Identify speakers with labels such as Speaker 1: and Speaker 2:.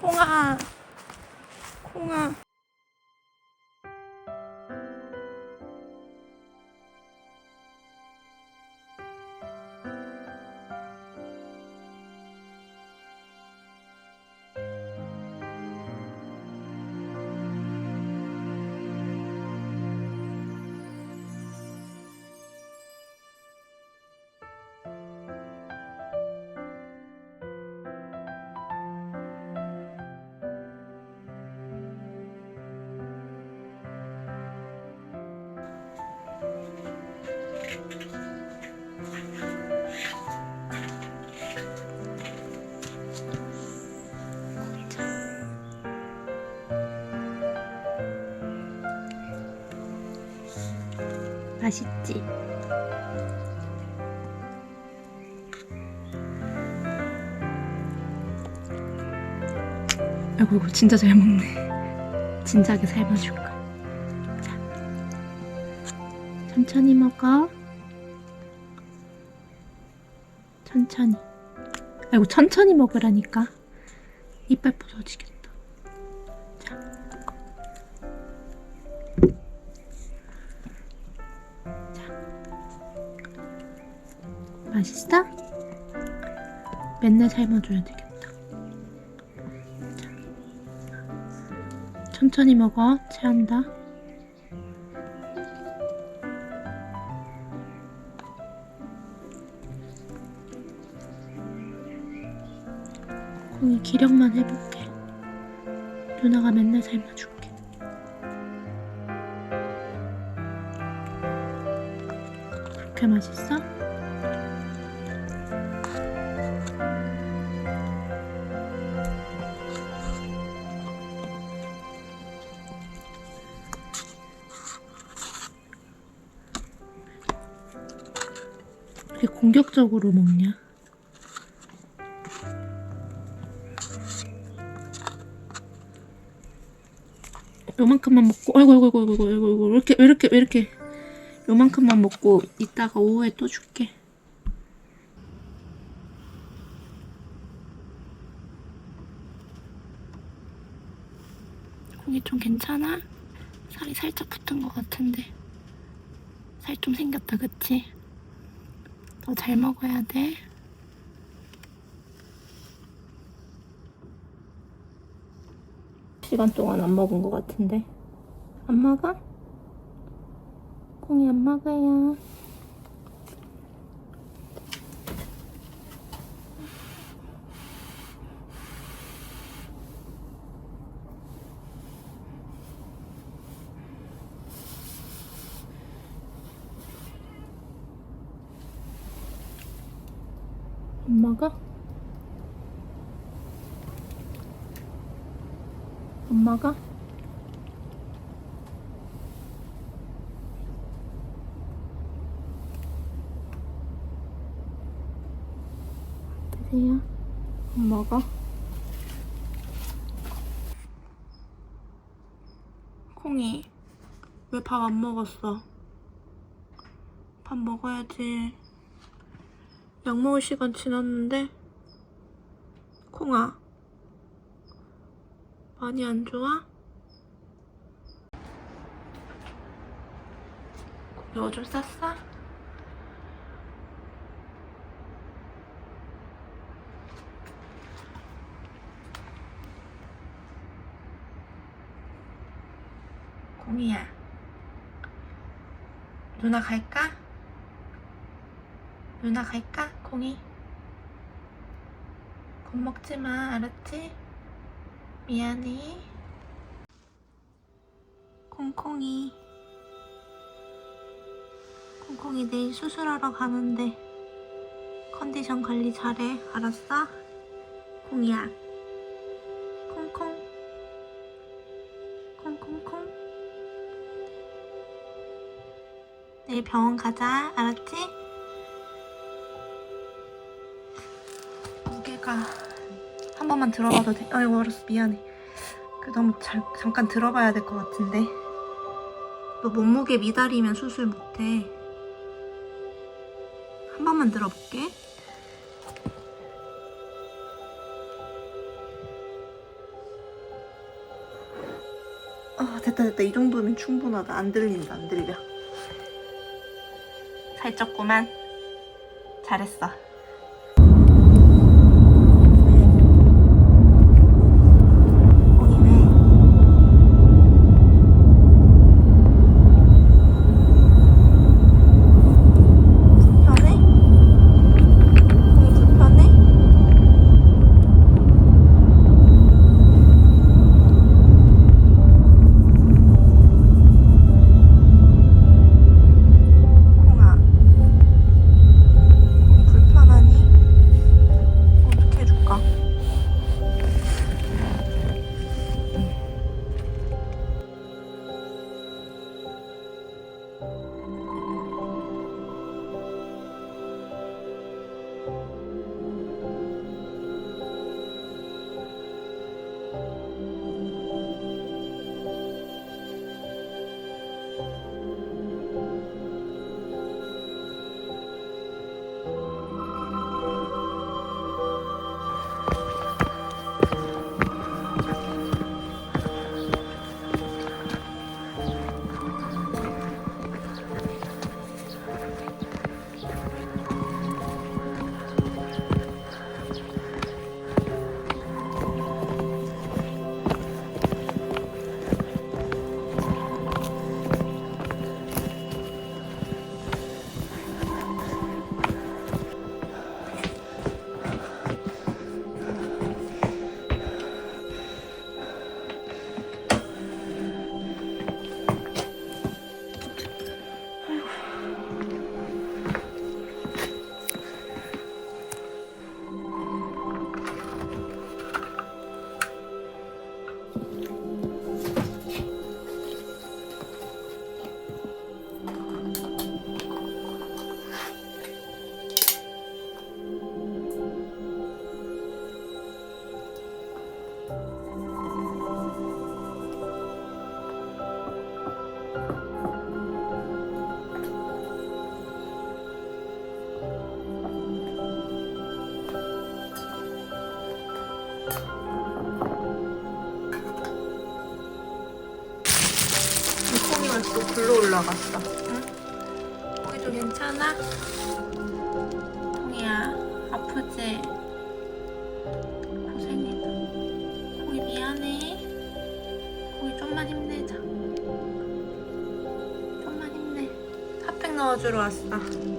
Speaker 1: 콩아, 콩아. 맛있지? 아이고 이거 진짜 잘 먹네. 진작에 삶아줄까. 자, 천천히 먹어. 천천히. 아이고 천천히 먹으라니까. 이빨 부서지겠다. 자. 맛있어? 맨날 삶아줘야 되겠다. 자. 천천히 먹어. 체한다. 콩이 기력만 해볼게. 누나가 맨날 삶아줄게. 그렇게 맛있어? 이렇게 공격적으로 먹냐? 요만큼만 먹고, 아이고, 왜 이렇게 요만큼만 먹고 이따가 오후에 또 줄게. 고기 좀 괜찮아? 살이 살짝 붙은 것 같은데 살 좀 생겼다, 그치? 더 잘 먹어야 돼. 시간 동안 안 먹은 것 같은데. 안 먹어? 콩이 안 먹어요. 안 먹어? 안 먹어? 드세요. 안 먹어? 콩이 왜 밥 안 먹었어? 밥 먹어야지. 약 먹을 시간 지났는데? 콩아 많이 안 좋아? 고기 오줌 쌌어? 콩이야 누나 갈까? 누나 갈까? 콩이 겁먹지마 알았지? 미안해 콩콩이 내일 수술하러 가는데 컨디션 관리 잘해 알았어? 콩이야 콩콩 콩콩콩 내일 병원 가자 알았지? 무게가 한 번만 들어봐도 돼? 아이고 알았어 미안해 너무 잠깐 들어봐야 될 것 같은데 너 몸무게 미달이면 수술 못해 한 번만 들어볼게 됐다 됐다. 이 정도면 충분하다. 안 들린다. 안 들려. 살쪘구만. 잘했어. 콩이 왜? 불편해? 콩이 불편해? 콩아, 콩이 불편하니? 어떻게 해줄까? 콩이만 또 불러 올라갔어. 응? 콩이도 괜찮아? 콩이야, 아프지? 고생이다. 콩이 미안해. 콩이 좀만 힘내자. 좀만 힘내. 핫팩 넣어주러 왔어.